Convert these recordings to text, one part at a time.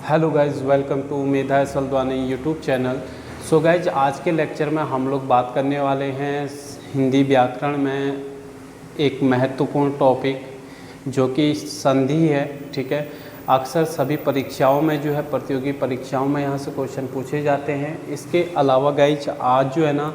Hello guys, welcome to Medha S Haldwani YouTube channel. So guys, आज के lecture में हम लोग बात करने वाले हैं हिंदी व्याकरण में एक महत्वपूर्ण टॉपिक जो कि संधि है। ठीक है, अक्सर सभी परीक्षाओं में जो है, प्रतियोगी परीक्षाओं में यहाँ से क्वेश्चन पूछे जाते हैं। इसके अलावा गाइज आज जो है ना,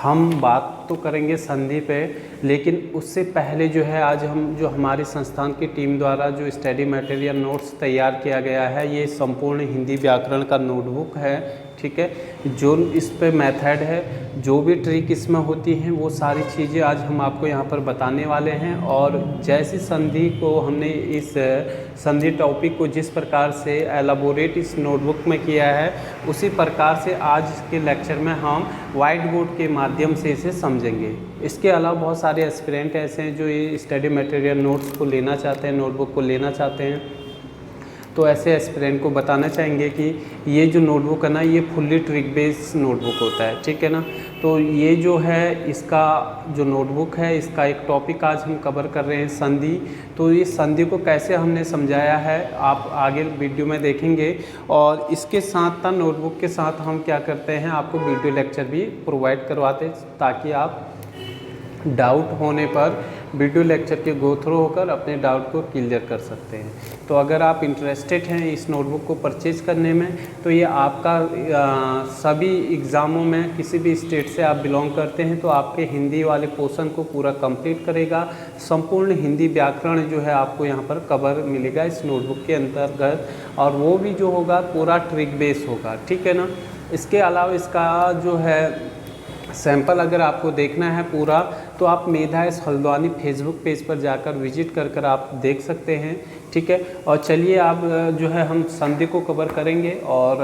हम बात तो करेंगे संधि पे, लेकिन उससे पहले जो है आज हम जो हमारी संस्थान की टीम द्वारा जो स्टडी मटेरियल नोट्स तैयार किया गया है, ये संपूर्ण हिंदी व्याकरण का नोटबुक है। ठीक है, जो इस पे मेथड है, जो भी ट्रिक इसमें होती हैं, वो सारी चीज़ें आज हम आपको यहाँ पर बताने वाले हैं। और जैसी संधि को हमने इस संधि टॉपिक को जिस प्रकार से एलाबोरेट इस नोटबुक में किया है, उसी प्रकार से आज के लेक्चर में हम वाइट बोर्ड के माध्यम से इसे समझेंगे। इसके अलावा बहुत सारे एस्पिरेंट ऐसे हैं जो ये स्टडी मटेरियल नोट्स को लेना चाहते हैं, नोटबुक को लेना चाहते हैं। तो ऐसे एस्पिरेंट को बताना चाहेंगे कि ये जो नोटबुक है ना, ये फुल्ली ट्रिक बेस्ड नोटबुक होता है। ठीक है ना, तो ये जो है इसका जो नोटबुक है, इसका एक टॉपिक आज हम कवर कर रहे हैं, संधि। तो इस संधि को कैसे हमने समझाया है आप आगे वीडियो में देखेंगे। और इसके साथ नोटबुक के साथ हम क्या करते हैं, आपको वीडियो लेक्चर भी प्रोवाइड करवाते हैं, ताकि आप डाउट होने पर वीडियो लेक्चर के गो थ्रू होकर अपने डाउट को क्लियर कर सकते हैं। तो अगर आप इंटरेस्टेड हैं इस नोटबुक को परचेज करने में, तो ये आपका सभी एग्ज़ामों में किसी भी स्टेट से आप बिलोंग करते हैं तो आपके हिंदी वाले पोर्शन को पूरा कंप्लीट करेगा। संपूर्ण हिंदी व्याकरण जो है आपको यहाँ पर कवर मिलेगा इस नोटबुक के अंतर्गत, और वो भी जो होगा पूरा ट्रिक बेस होगा। ठीक है ना, इसके अलावा इसका जो है सैंपल अगर आपको देखना है पूरा, तो आप मेधा एस हल्द्वानी फेसबुक पेज पर जाकर विजिट कर आप देख सकते हैं। ठीक है, और चलिए आप जो है हम संधि को कवर करेंगे। और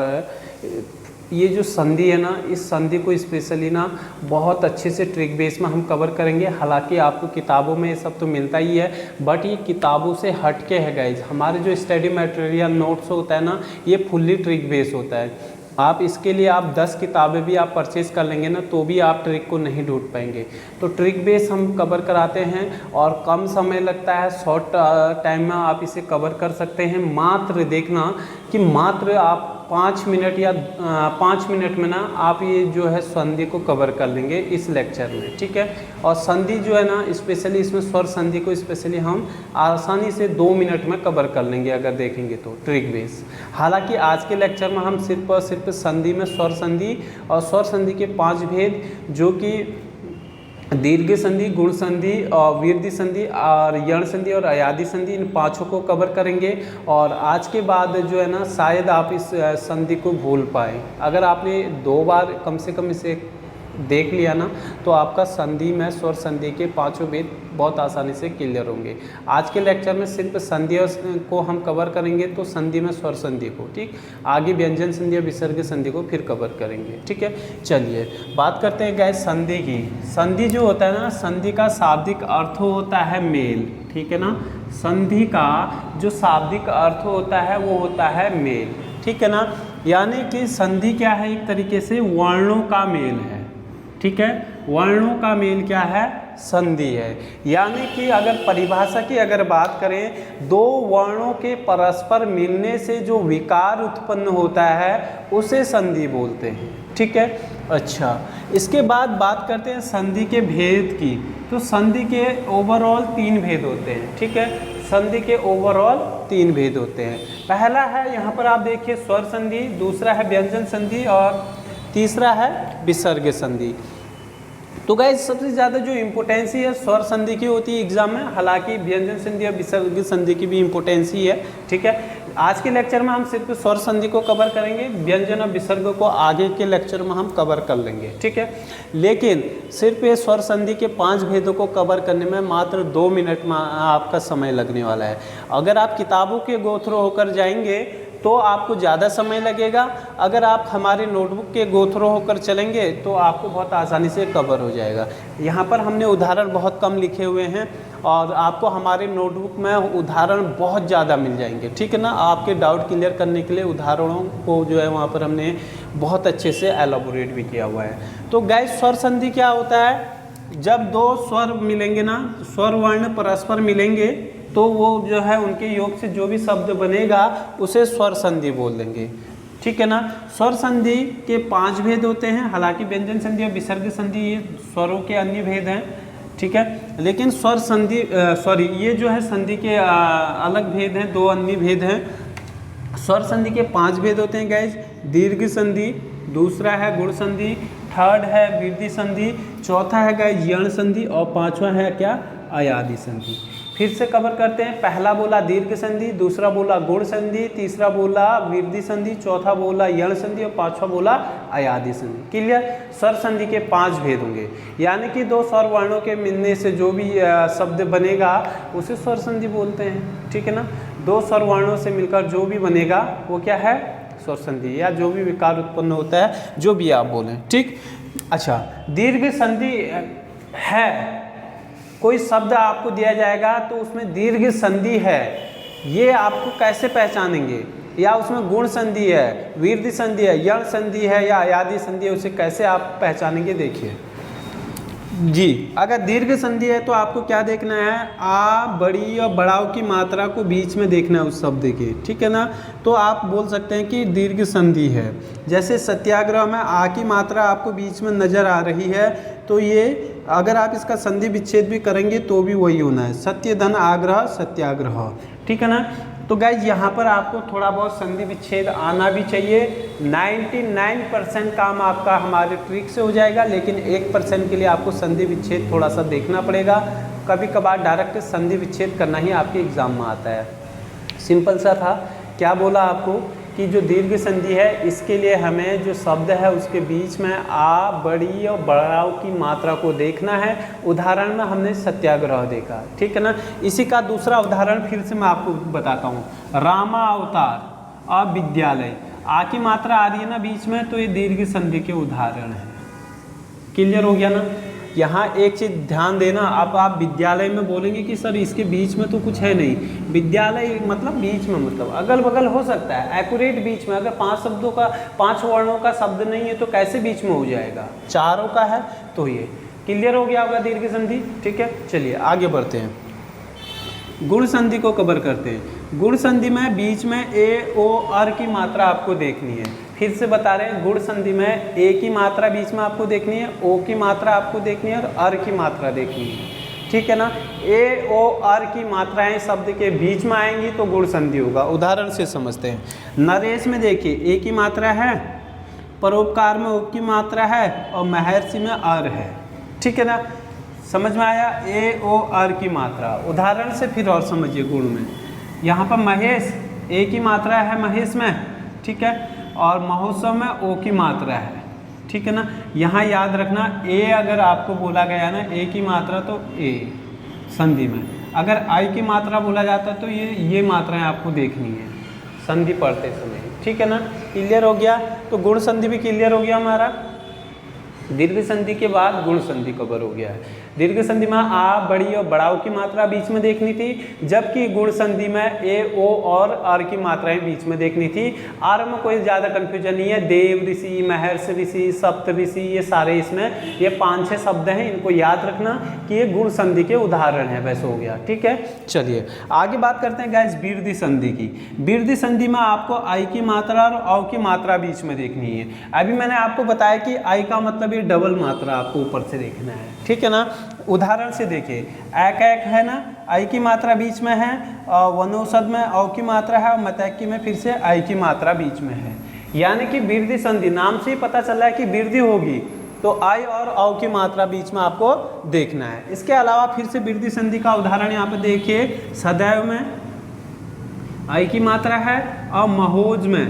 ये जो संधि है ना, इस संधि को स्पेशली ना बहुत अच्छे से ट्रिक बेस में हम कवर करेंगे। हालांकि आपको किताबों में ये सब तो मिलता ही है, बट ये किताबों से हट के है गाइज। हमारे जो स्टडी मटेरियल नोट्स होता है ना, ये फुल्ली ट्रिक बेस होता है। आप इसके लिए आप 10 किताबें भी आप परचेज़ कर लेंगे ना, तो भी आप ट्रिक को नहीं ढूंढ पाएंगे। तो ट्रिक बेस हम कवर कराते हैं और कम समय लगता है, शॉर्ट टाइम में आप इसे कवर कर सकते हैं। मात्र देखना कि मात्र आप 5 मिनट या 5 मिनट में ना आप ये जो है संधि को कवर कर लेंगे इस लेक्चर में। ठीक है, और संधि जो है ना, स्पेशली इसमें स्वर संधि को स्पेशली हम आसानी से 2 मिनट में कवर कर लेंगे अगर देखेंगे तो ट्रिक बेस। हालांकि आज के लेक्चर में हम सिर्फ और सिर्फ संधि में स्वर संधि और स्वर संधि के 5 भेद, जो कि दीर्घ संधि, गुण संधि और वृद्धि संधि और यण संधि और अयादि संधि, इन पांचों को कवर करेंगे। और आज के बाद जो है ना, शायद आप इस संधि को भूल पाए। अगर आपने 2 बार कम से कम इसे देख लिया ना, तो आपका संधि में स्वर संधि के 5 भेद बहुत आसानी से क्लियर होंगे। आज के लेक्चर में सिर्फ संधि को हम कवर करेंगे, तो संधि में स्वर संधि को, ठीक, आगे व्यंजन संधि और विसर्ग संधि को फिर कवर करेंगे। ठीक है, चलिए बात करते हैं गाइस संधि की। संधि जो होता है ना, संधि का शाब्दिक अर्थ होता है मेल। ठीक है ना, संधि का जो शाब्दिक अर्थ होता है वो होता है मेल। ठीक है ना, यानी कि संधि क्या है, एक तरीके से वर्णों का मेल है। ठीक है, वर्णों का मेल क्या है, संधि है। यानी कि अगर परिभाषा की अगर बात करें, 2 वर्णों के परस्पर मिलने से जो विकार उत्पन्न होता है उसे संधि बोलते हैं। ठीक है, अच्छा, इसके बाद बात करते हैं संधि के भेद की। तो संधि के ओवरऑल 3 भेद होते हैं। ठीक है, संधि के ओवरऑल 3 भेद होते हैं। पहला है, यहाँ पर आप देखिए, स्वर संधि, दूसरा है व्यंजन संधि और तीसरा है विसर्ग संधि। तो गाइस सबसे ज़्यादा जो इम्पोर्टेंसी है स्वर संधि की होती है एग्जाम में, हालांकि व्यंजन संधि और विसर्ग संधि की भी इम्पोर्टेंसी है। ठीक है, आज के लेक्चर में हम सिर्फ स्वर संधि को कवर करेंगे, व्यंजन और विसर्ग को आगे के लेक्चर में हम कवर कर लेंगे। ठीक है, लेकिन सिर्फ ये स्वर संधि के 5 भेदों को कवर करने में मात्र 2 मिनट में आपका समय लगने वाला है। अगर आप किताबों के गो थ्रू होकर जाएंगे तो आपको ज़्यादा समय लगेगा। अगर आप हमारे नोटबुक के गो थ्रू होकर चलेंगे तो आपको बहुत आसानी से कवर हो जाएगा। यहाँ पर हमने उदाहरण बहुत कम लिखे हुए हैं और आपको हमारे नोटबुक में उदाहरण बहुत ज़्यादा मिल जाएंगे। ठीक है ना, आपके डाउट क्लियर करने के लिए उदाहरणों को जो है वहाँ पर हमने बहुत अच्छे से एलाबोरेट भी किया हुआ है। तो गाइस, स्वर संधि क्या होता है, जब 2 स्वर मिलेंगे ना, स्वर वर्ण परस्पर मिलेंगे, तो वो जो है उनके योग से जो भी शब्द बनेगा उसे स्वर संधि बोल देंगे। ठीक है ना। स्वर संधि के 5 भेद होते हैं, हालांकि व्यंजन संधि और विसर्ग संधि ये स्वरों के अन्य भेद हैं। ठीक है, लेकिन स्वर संधि ये जो है संधि के अलग भेद हैं, 2 अन्य भेद हैं। स्वर संधि के 5 भेद होते हैं गाइज। दीर्घ संधि, दूसरा है गुण संधि, थर्ड है वृद्धि संधि, चौथा है गाइज यण संधि और 5वां है क्या, अयादि संधि। फिर से कवर करते हैं। पहला बोला दीर्घ संधि, दूसरा बोला गुण संधि, तीसरा बोला वृद्धि संधि, चौथा बोला यण संधि और 5वां बोला अयादि संधि। क्लियर। स्वर संधि के 5 भेद होंगे, यानी कि 2 स्वर वर्णों के मिलने से जो भी शब्द बनेगा उसे स्वर संधि बोलते हैं। ठीक है ना। 2 स्वर वर्णों से मिलकर जो भी बनेगा वो क्या है, स्वर संधि, या जो भी विकार उत्पन्न होता है, जो भी आप बोलें। ठीक। अच्छा, दीर्घ संधि है, कोई शब्द आपको दिया जाएगा तो उसमें दीर्घ संधि है, ये आपको कैसे पहचानेंगे, या उसमें गुण संधि है, वृद्धि संधि है, यण संधि है या अयादि संधि है, उसे कैसे आप पहचानेंगे। देखिए जी, अगर दीर्घ संधि है तो आपको क्या देखना है, आ, बड़ी और बड़ाव की मात्रा को बीच में देखना है उस शब्द के। ठीक है ना। तो आप बोल सकते हैं कि दीर्घ संधि है। जैसे सत्याग्रह में आ की मात्रा आपको बीच में नजर आ रही है, तो ये अगर आप इसका संधि विच्छेद भी करेंगे तो भी वही होना है, सत्य धन आग्रह सत्याग्रह। ठीक है ना। तो गाइज यहाँ पर आपको थोड़ा बहुत संधि विच्छेद आना भी चाहिए। 99% काम आपका हमारे ट्रिक से हो जाएगा, लेकिन 1% के लिए आपको संधि विच्छेद थोड़ा सा देखना पड़ेगा। कभी कभार डायरेक्ट संधि विच्छेद करना ही आपके एग्जाम में आता है। सिंपल सा था। क्या बोला आपको कि जो दीर्घ संधि है इसके लिए हमें जो शब्द है उसके बीच में आ, बड़ी और बड़ाव की मात्रा को देखना है। उदाहरण में हमने सत्याग्रह देखा। ठीक है ना। इसी का दूसरा उदाहरण फिर से मैं आपको बताता हूँ। रामा अवतार और विद्यालय, आ की मात्रा आ रही है ना बीच में, तो ये दीर्घ संधि के उदाहरण है। क्लियर हो गया ना। यहाँ एक चीज़ ध्यान देना, अब आप विद्यालय में बोलेंगे कि सर इसके बीच में तो कुछ है नहीं। विद्यालय मतलब बीच में, मतलब अगल बगल हो सकता है, एक्यूरेट बीच में। अगर 5 शब्दों का 5 वर्णों का शब्द नहीं है तो कैसे बीच में हो जाएगा, चारों का है तो ये। क्लियर हो गया होगा दीर्घ संधि। ठीक है, चलिए आगे बढ़ते हैं। गुण संधि को कवर करते हैं। गुण संधि में बीच में ए, ओ, अर की मात्रा आपको देखनी है। फिर से बता रहे हैं, गुण संधि में ए की मात्रा बीच में आपको देखनी है, ओ की मात्रा आपको देखनी है और अर की मात्रा देखनी है। ठीक है ना। ए, ओ, अर की मात्राएं शब्द के बीच में आएंगी तो गुण संधि होगा। उदाहरण से समझते हैं। नरेश में देखिए ए की मात्रा है, परोपकार में ओ की मात्रा है और महर्षि में अर है। ठीक है ना। समझ में आया, ए, ओ, अर की मात्रा। उदाहरण से फिर और समझिए। गुण में यहाँ पर महेश, ए की मात्रा है महेश में, ठीक है, और महोत्सव में ओ की मात्रा है। ठीक है ना। यहाँ याद रखना, ए अगर आपको बोला गया ना ए की मात्रा तो ए संधि में, अगर आई की मात्रा बोला जाता तो ये मात्राएं आपको देखनी है संधि पढ़ते समय। ठीक है ना। क्लियर हो गया। तो गुण संधि भी क्लियर हो गया हमारा। दीर्घ संधि के बाद गुण संधि कवर हो गया है। दीर्घ संधि में आ, बड़ी और बड़ाव की मात्रा बीच में देखनी थी, जबकि गुण संधि में ए, ओ और अर की मात्राएं बीच में देखनी थी। आर में कोई ज़्यादा कन्फ्यूजन नहीं है। देव ऋषि, महर्षि ऋषि, सप्त ऋषि, ये सारे इसमें ये 5-6 शब्द हैं, इनको याद रखना कि ये गुण संधि के उदाहरण है। वैसे हो गया। ठीक है, चलिए आगे बात करते हैं गाइस वृद्धि संधि की। वृद्धि संधि में आपको आई की मात्रा और औ की मात्रा बीच में देखनी है। अभी मैंने आपको बताया कि आई का मतलब डबल मात्रा आपको ऊपर से देखना है। ठीक है ना। उदाहरण से देखिए, एक एक है ना, आई की मात्रा बीच में है, और वनौषध में औ की मात्रा है, और मतैक्की में फिर से आई की मात्रा बीच में है। यानी कि वृद्धि संधि नाम से ही पता चल रहा है कि वृद्धि होगी तो आई और औ की मात्रा बीच में आपको देखना है। इसके अलावा फिर से वृद्धि संधि का उदाहरण यहाँ पे देखिए। सदैव में आई की मात्रा है और महोज में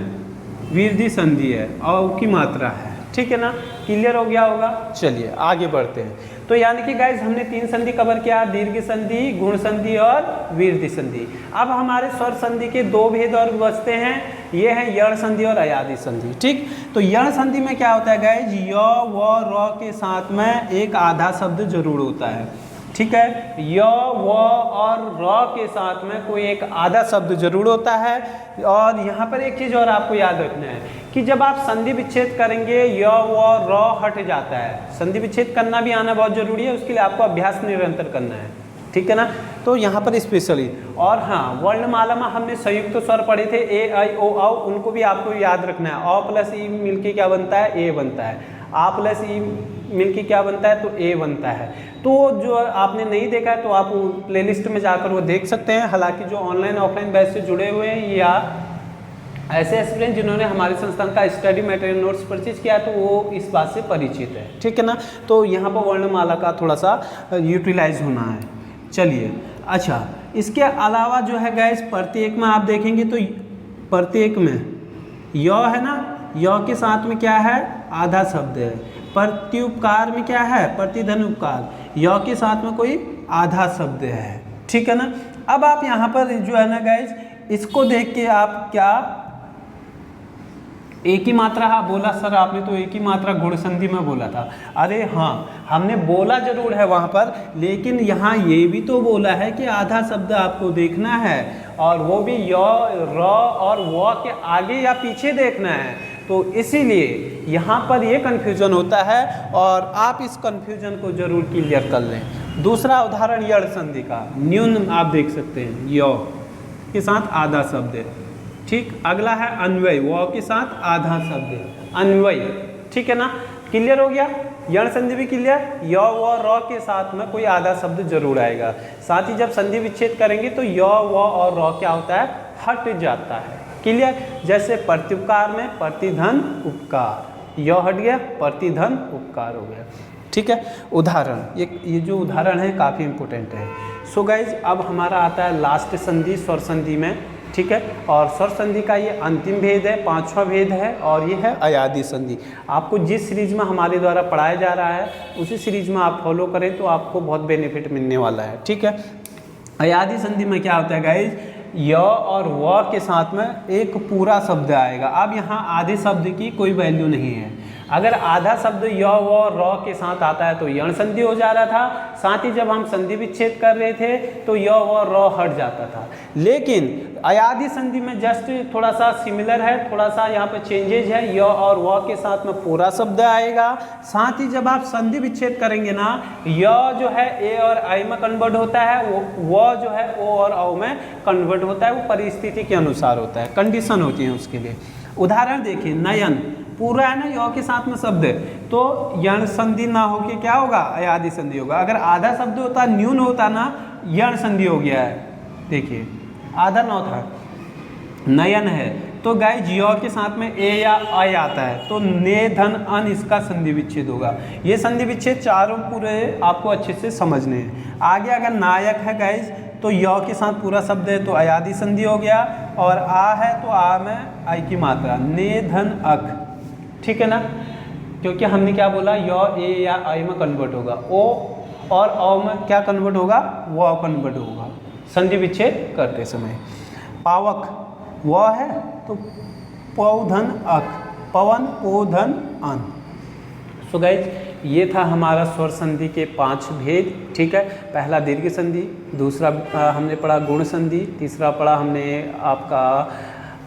वृद्धि संधि है, औ की मात्रा है। ठीक है ना। क्लियर हो गया होगा। चलिए आगे बढ़ते हैं। तो यानी कि गाइज हमने 3 संधि कवर किया, दीर्घ संधि, गुण संधि और वृद्धि संधि। अब हमारे स्वर संधि के 2 भेद और बचते हैं, ये है यण संधि और अयादि संधि। ठीक। तो यण संधि में क्या होता है गाइज, य, व, र के साथ में एक आधा शब्द जरूर होता है। ठीक है, य, व और र के साथ में कोई एक आधा शब्द जरूर होता है। और यहाँ पर एक चीज़ और आपको याद रखना है कि जब आप संधि विच्छेद करेंगे य, व, र हट जाता है। संधि विच्छेद करना भी आना बहुत जरूरी है, उसके लिए आपको अभ्यास निरंतर करना है। ठीक है ना। तो यहाँ पर स्पेशली। और हाँ, वर्णमाला में हमने संयुक्त स्वर पढ़े थे ए आई ओ औ, उनको भी आपको याद रखना है। अ प्लस ई मिलके क्या बनता है, ए बनता है। आ प्लस ई मिलके क्या बनता है, तो ए बनता है। तो जो आपने नहीं देखा है तो आप प्लेलिस्ट में जाकर वो देख सकते हैं। हालांकि जो ऑनलाइन ऑफलाइन बैच से जुड़े हुए हैं या ऐसे एस्पिरेंट जिन्होंने हमारे संस्थान का स्टडी मटेरियल नोट्स परचेज किया तो वो इस बात से परिचित है, ठीक है ना। तो यहाँ पर वर्णमाला का थोड़ा सा यूटिलाइज होना है। चलिए, अच्छा, इसके अलावा जो है गाइस प्रत्येक में आप देखेंगे तो प्रत्येक में य है ना, य के साथ में क्या है, आधा शब्द है। प्रत्युपकार में क्या है, प्रतिधन उपकार, य के साथ में कोई आधा शब्द है, ठीक है ना। अब आप यहाँ पर जो है ना गाइस, इसको देख के आप क्या एक ही मात्रा, हाँ बोला सर आपने तो एक ही मात्रा गुण संधि में बोला था। अरे हाँ, हमने बोला जरूर है वहाँ पर, लेकिन यहाँ ये भी तो बोला है कि आधा शब्द आपको देखना है, और वो भी य, र और व के आगे या पीछे देखना है। तो इसीलिए यहाँ पर ये कन्फ्यूजन होता है, और आप इस कन्फ्यूजन को जरूर क्लियर कर लें। दूसरा उदाहरण यण संधि का, न्यून आप देख सकते हैं, य के साथ आधा शब्द है, ठीक। अगला है अन्वय, व के साथ आधा शब्द है, अन्वय, ठीक है ना। क्लियर हो गया, यण संधि भी क्लियर, य व र के साथ में कोई आधा शब्द जरूर आएगा। साथ ही जब संधि विच्छेद करेंगे तो य व और र क्या होता है, हट जाता है। क्लियर, जैसे प्रत्युपकार में प्रतिधन उपकार, य हट गया, प्रतिधन उपकार हो गया, ठीक है। उदाहरण, ये जो उदाहरण है काफ़ी इंपॉर्टेंट है। सो गाइज, अब हमारा आता है लास्ट संधि, स्वर संधि में, ठीक है। और स्वर संधि का ये अंतिम भेद है, पांचवा भेद है, और ये है अयादी संधि। आपको जिस सीरीज में हमारे द्वारा पढ़ाया जा रहा है उसी सीरीज में आप फॉलो करें तो आपको बहुत बेनिफिट मिलने वाला है, ठीक है। अयादी संधि में क्या होता है गाइज, य और व के साथ में एक पूरा शब्द आएगा। अब यहाँ आधे शब्द की कोई वैल्यू नहीं है। अगर आधा शब्द य व र के साथ आता है तो यण संधि हो जा रहा था, साथ ही जब हम संधि विच्छेद कर रहे थे तो य व र हट जाता था। लेकिन अयादी संधि में जस्ट थोड़ा सा सिमिलर है, थोड़ा सा यहाँ पे चेंजेज है, य और व के साथ में पूरा शब्द आएगा। साथ ही जब आप संधि विच्छेद करेंगे ना, य जो है ए और आई में कन्वर्ट होता है, वो जो है ओ और औ में कन्वर्ट होता है। वो परिस्थिति के अनुसार होता है, कंडीशन होती है उसके लिए। उदाहरण देखिए, नयन पूरा है ना, य के साथ में शब्द है तो यण संधि ना होके क्या होगा, अयादी संधि होगा। अगर आधा शब्द होता, न्यून होता ना, यण संधि हो गया है। देखिए आधा नौ था, नयन है तो गाइज य के साथ में ए या आई आता है तो ने धन अन, इसका संधि विच्छेद होगा। ये संधि विच्छेद चारों पूरे आपको अच्छे से समझने हैं। आगे अगर नायक है गाइज तो य के साथ पूरा शब्द है तो अयादी संधि हो गया, और आ है तो आ में आई की मात्रा, ने धन अक, ठीक है ना। क्योंकि हमने क्या बोला, य ए या आई में कन्वर्ट होगा, ओ और औ में क्या कन्वर्ट होगा, व कन्वर्ट होगा संधि विच्छेद करते समय। पावक व है तो पौधन अक, पवन पोधन अन। सो गाइज, ये था हमारा स्वर संधि के 5 भेद, ठीक है। पहला दीर्घ संधि, दूसरा हमने पढ़ा गुण संधि, तीसरा पढ़ा हमने आपका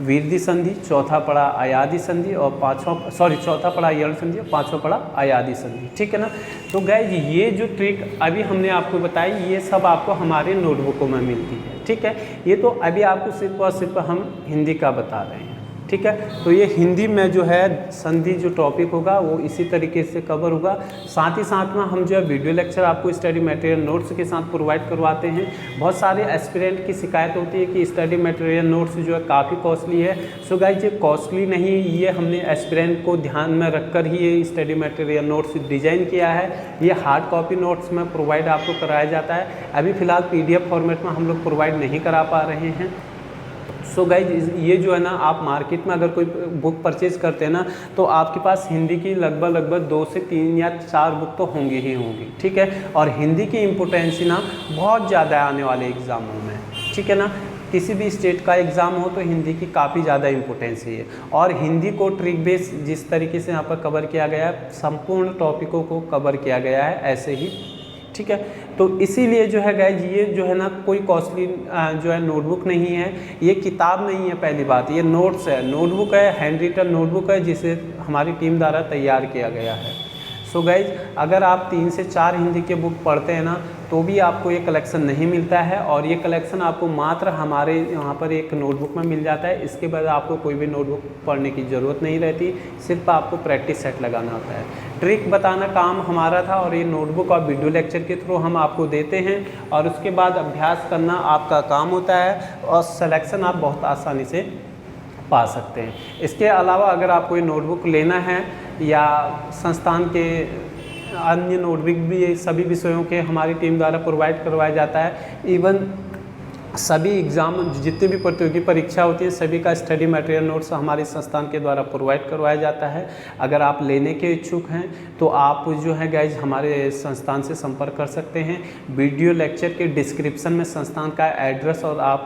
विरधि संधि, चौथा पढ़ा अयादी संधि, और चौथा पढ़ा यण संधि और पांचवा पढ़ा अयादी संधि, ठीक है ना। तो गाइज, ये जो ट्रिक अभी हमने आपको बताई ये सब आपको हमारे नोटबुकों में मिलती है, ठीक है। ये तो अभी आपको सिर्फ और सिर्फ हम हिंदी का बता रहे हैं, ठीक है। तो ये हिंदी में जो है संधि जो टॉपिक होगा वो इसी तरीके से कवर होगा। साथ ही साथ में हम जो है वीडियो लेक्चर आपको स्टडी मटेरियल नोट्स के साथ प्रोवाइड करवाते हैं। बहुत सारे एस्पिरेंट की शिकायत होती है कि स्टडी मटेरियल नोट्स जो है काफ़ी कॉस्टली है। सो गाइज, ये कॉस्टली नहीं, ये हमने एस्पिरेंट को ध्यान में रखकर ही ये स्टडी मटेरियल नोट्स डिज़ाइन किया है। ये हार्ड कॉपी नोट्स में प्रोवाइड आपको कराया जाता है। अभी फ़िलहाल PDF फॉर्मेट में हम लोग प्रोवाइड नहीं करा पा रहे हैं। सो गाइज, ये जो है ना, आप मार्केट में अगर कोई बुक परचेज़ करते हैं ना तो आपके पास हिंदी की लगभग 2 से 3 या 4 बुक तो होंगी ही होंगी, ठीक है। और हिंदी की इम्पोर्टेंसी ना बहुत ज़्यादा है आने वाले एग्ज़ामों में, ठीक है ना। किसी भी स्टेट का एग्ज़ाम हो तो हिंदी की काफ़ी ज़्यादा इम्पोर्टेंसी है। और हिंदी को ट्रिक बेस जिस तरीके से यहाँ पर कवर किया गया है, संपूर्ण टॉपिकों को कवर किया गया है ऐसे ही, ठीक है। तो इसीलिए जो है गाइज, ये जो है ना कोई कॉस्टली जो है नोटबुक नहीं है, ये किताब नहीं है। पहली बात, ये नोट्स है, नोटबुक है, हैंड रिटन नोटबुक है जिसे हमारी टीम द्वारा तैयार किया गया है। सो गाइज अगर आप 3 से 4 हिंदी के बुक पढ़ते हैं ना तो भी आपको ये कलेक्शन नहीं मिलता है, और ये कलेक्शन आपको मात्र हमारे यहाँ पर एक नोटबुक में मिल जाता है। इसके बाद आपको कोई भी नोटबुक पढ़ने की ज़रूरत नहीं रहती, सिर्फ आपको प्रैक्टिस सेट लगाना होता है। ट्रिक बताना काम हमारा था, और ये नोटबुक और वीडियो लेक्चर के थ्रू हम आपको देते हैं, और उसके बाद अभ्यास करना आपका काम होता है, और सिलेक्शन आप बहुत आसानी से पा सकते हैं। इसके अलावा अगर आपको ये नोटबुक लेना है या संस्थान के अन्य नोटबुक भी सभी विषयों के हमारी टीम द्वारा प्रोवाइड करवाया जाता है। इवन सभी एग्ज़ाम जितनी भी प्रतियोगी परीक्षा होती है सभी का स्टडी मटेरियल नोट्स हमारे संस्थान के द्वारा प्रोवाइड करवाया जाता है। अगर आप लेने के इच्छुक हैं तो आप जो है गाइज हमारे संस्थान से संपर्क कर सकते हैं। वीडियो लेक्चर के डिस्क्रिप्शन में संस्थान का एड्रेस और आप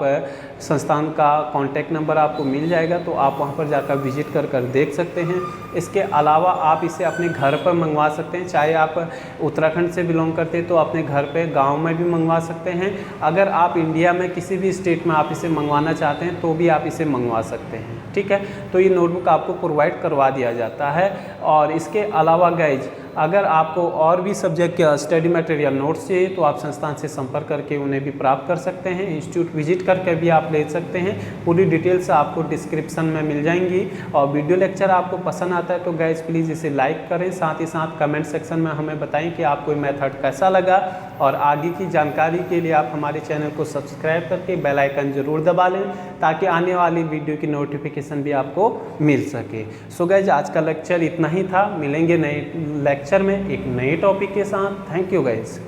संस्थान का कॉन्टैक्ट नंबर आपको मिल जाएगा, तो आप वहां पर जाकर विजिट कर देख सकते हैं। इसके अलावा आप इसे अपने घर पर मंगवा सकते हैं, चाहे आप उत्तराखंड से बिलोंग करते हैं तो अपने घर पे गांव में भी मंगवा सकते हैं। अगर आप इंडिया में किसी भी स्टेट में आप इसे मंगवाना चाहते हैं तो भी आप इसे मंगवा सकते हैं, ठीक है। तो ये नोटबुक आपको प्रोवाइड करवा दिया जाता है। और इसके अलावा गाइज अगर आपको और भी सब्जेक्ट के स्टडी मटेरियल नोट्स चाहिए तो आप संस्थान से संपर्क करके उन्हें भी प्राप्त कर सकते हैं। इंस्टीट्यूट विजिट करके भी आप ले सकते हैं, पूरी डिटेल्स आपको डिस्क्रिप्शन में मिल जाएंगी। और वीडियो लेक्चर आपको पसंद आता है तो गाइज प्लीज़ इसे लाइक करें, साथ ही साथ कमेंट सेक्शन में हमें बताएं कि आपको ये मेथड कैसा लगा। और आगे की जानकारी के लिए आप हमारे चैनल को सब्सक्राइब करके बेल आइकन ज़रूर दबा लें ताकि आने वाली वीडियो की नोटिफिकेशन भी आपको मिल सके। सो गाइज आज का लेक्चर इतना ही था, मिलेंगे नए लेक्चर में एक नए टॉपिक के साथ। Thank you guys.